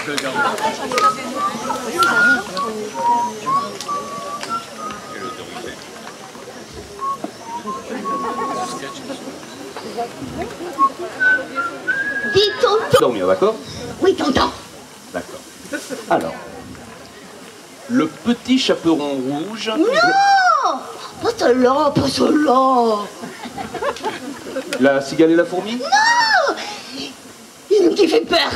Dis tonton. Dormir, d'accord? Oui, tonton. D'accord. Alors, le petit chaperon rouge... Non! Pas cela, pas cela. La cigale et la fourmi? Non! Une qui fait peur.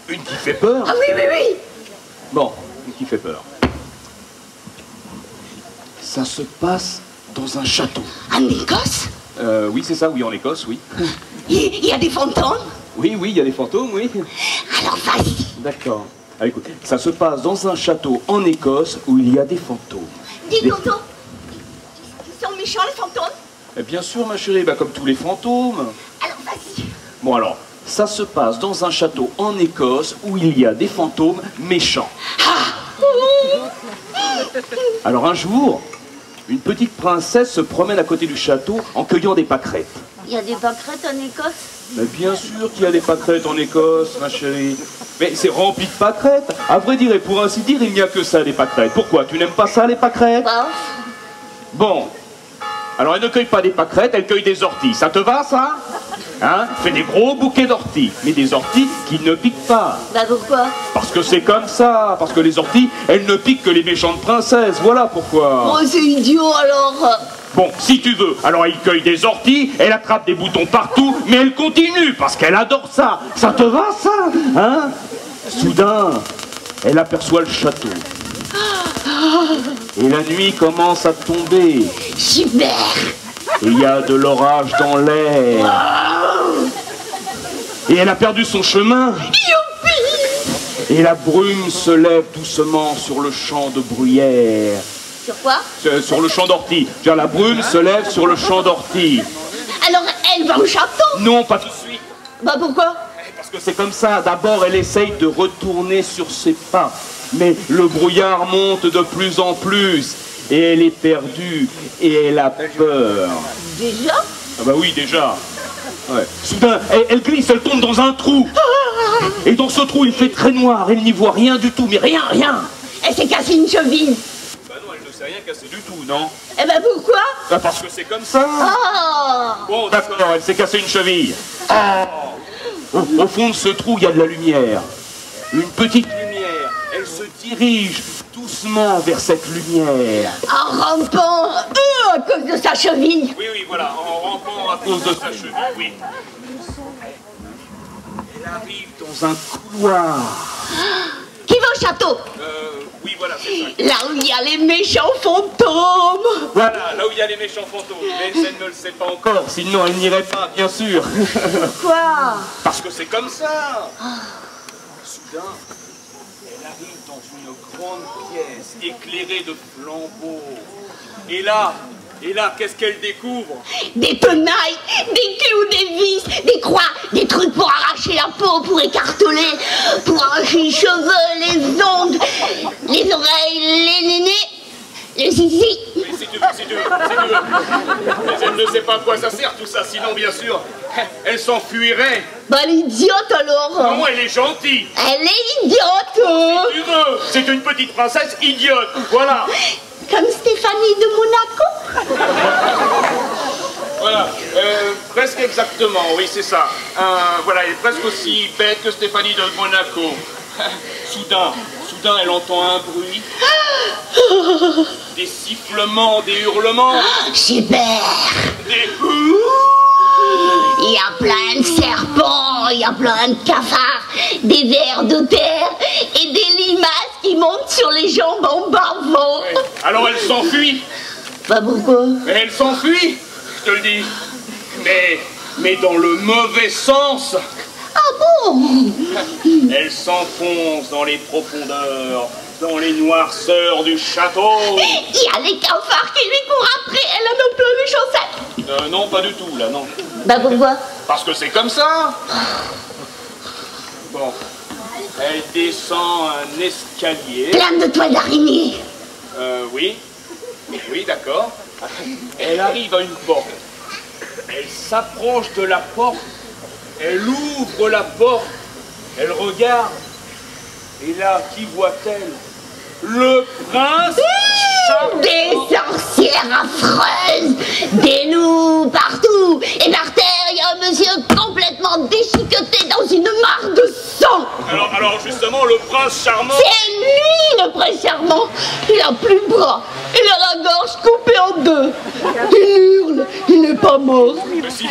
Une qui fait peur? Ah oui, oui, oui. Bon, une qui fait peur. Ça se passe dans un château. En Écosse? Oui, c'est ça, oui, en Écosse, oui. Il y a des fantômes? Oui, oui, il y a des fantômes, oui. Alors vas-y. D'accord. Ah, écoute, ça se passe dans un château en Écosse où il y a des fantômes. Dis tonton. Ils sont méchants les fantômes? Bien sûr, ma chérie, bah, comme tous les fantômes. Alors vas-y. Bon, alors, ça se passe dans un château en Écosse où il y a des fantômes méchants. Alors un jour, une petite princesse se promène à côté du château en cueillant des pâquerettes. Il y a des pâquerettes en Écosse? Mais bien sûr qu'il y a des pâquerettes en Écosse, ma chérie. Mais c'est rempli de pâquerettes. À vrai dire, et pour ainsi dire, il n'y a que ça, les pâquerettes. Pourquoi? Tu n'aimes pas ça, les pâquerettes? Bah. Bon. Alors, elle ne cueille pas des pâquerettes, elle cueille des orties. Ça te va, ça? Hein? Fais des gros bouquets d'orties. Mais des orties qui ne piquent pas. Bah pourquoi? Parce que c'est comme ça. Parce que les orties, elles ne piquent que les méchantes princesses. Voilà pourquoi. Oh, c'est idiot, alors. Bon, si tu veux. Alors, elle cueille des orties, elle attrape des boutons partout, mais elle continue, parce qu'elle adore ça. Ça te va, ça? Hein? Soudain, elle aperçoit le château. Et la nuit commence à tomber. Super. Et il y a de l'orage dans l'air. Et elle a perdu son chemin. Youpi. Et la brume se lève doucement sur le champ de bruyère. Sur quoi? Sur le champ d'ortie. Genre, la brume se lève sur le champ d'ortie. Alors elle va au château? Non, pas tout de suite. Bah pourquoi? Parce que c'est comme ça. D'abord, elle essaye de retourner sur ses pas. Mais le brouillard monte de plus en plus. Et elle est perdue. Et elle a peur. Déjà? Ah bah oui, déjà. Ouais. Soudain, elle glisse, elle tombe dans un trou. Et dans ce trou, il fait très noir. Elle n'y voit rien du tout. Mais rien, rien. Elle s'est cassée une cheville. Bah non, elle ne s'est rien cassé du tout, non? Eh ben pourquoi? Bah parce que c'est comme ça. Oh. Bon, d'accord, elle s'est cassée une cheville. Au fond de ce trou, il y a de la lumière. Une petite lumière. Elle se dirige doucement vers cette lumière. En rampant à cause de sa cheville. Oui, oui, voilà, en rampant à cause de sa cheville, oui. Elle arrive dans un couloir. Qui va au château? Oui, voilà, c'est ça. Là où il y a les méchants fantômes. Voilà, là où il y a les méchants fantômes. Mais elle ne le sait pas encore, sinon elle n'irait pas, bien sûr. Quoi? Parce que c'est comme ça. Soudain, elle arrive dans une grande pièce éclairée de flambeaux. Et là, qu'est-ce qu'elle découvre? Des tenailles, des clous, des vis, des croix, des trucs pour arracher la peau, pour écarteler, pour arracher les cheveux, les ongles, les oreilles, les nénés, le zizi. Oui, si tu veux. Mais elle ne sait pas à quoi ça sert tout ça, sinon bien sûr, elle s'enfuirait. Bah l'idiote alors. Non, elle est gentille. Elle est idiote. Si tu veux, c'est une petite princesse idiote, voilà. Comme Stéphanie de Monaco. Voilà, presque exactement, oui, c'est ça. Voilà, elle est presque aussi bête que Stéphanie de Monaco. Soudain, elle entend un bruit. Des sifflements, des hurlements. Super. Des... Il y a plein de serpents, il y a plein de cafards, des vers de terre et des limaces qui montent sur les jambes en bavant. Ouais. Alors elle s'enfuit. Bah pourquoi? Mais elle s'enfuit, je te le dis. Mais dans le mauvais sens. Ah bon? Elle s'enfonce dans les profondeurs, dans les noirceurs du château. Il y a les cafards qui lui courent après, elle en a plein les chaussettes. Non, pas du tout, là, non. Bah pourquoi? Parce que c'est comme ça. Bon, elle descend un escalier. Plein de toiles d'araignée. Oui, d'accord. Elle arrive à une porte. Elle s'approche de la porte. Elle ouvre la porte. Elle regarde. Et là, qui voit-elle? Le prince charmant. Des sorcières affreuses, des loups partout, et par terre, il y a un monsieur complètement déchiqueté dans une mare de sang. Alors justement, le prince charmant... C'est lui, le prince charmant. Il a plus de bras, il a la gorge coupée en deux. Il hurle, il n'est pas mort. Mais si,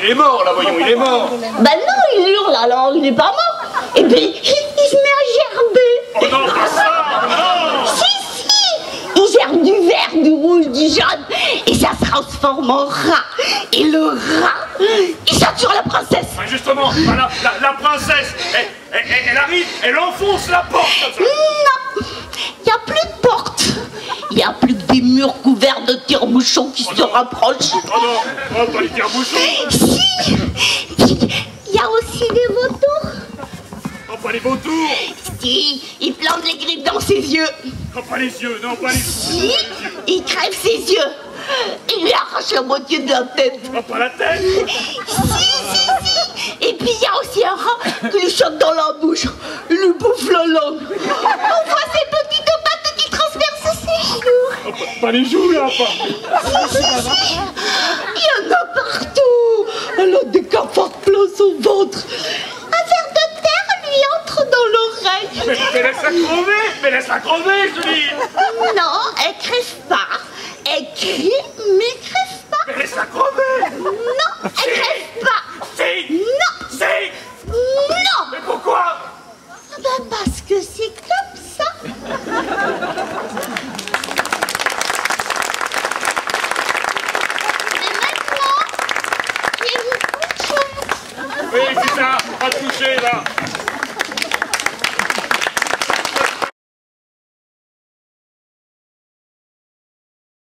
il est mort, là, voyons, il est mort. Ben non, il hurle, alors il n'est pas mort. Et puis, il se met à gerber. Oh non, pas ça, non. Si, il gerbe du vert, du rouge, du jaune, et ça se transforme en rat. Et le rat, il saute sur la princesse. Ah, justement, voilà, la princesse, elle arrive, elle enfonce la porte comme ça. Non, il n'y a plus de porte. Il n'y a plus que des murs couverts de tire-bouchons qui se rapprochent. Oh non, pas les tire-bouchons. Si, il y a aussi des vautours. Oh, pas les vautours. Si, il plante les griffes dans ses yeux. Oh, pas les yeux, non, pas les yeux. Si, il crève ses yeux. Il lui arrache la moitié de la tête. Oh, pas la tête. Si. Et puis il y a aussi un rat qui lui saute dans la bouche. Il lui bouffe la langue. On voit ses petites pattes qui transpercent ses genoux. Oh, pas les joues, là, pas. Si. Il y en a partout. Elle a des cafards plein son ventre. Un ver de terre lui entre dans l'oreille. Mais laisse-la crever, je te dis. Non, elle crève pas. Elle crie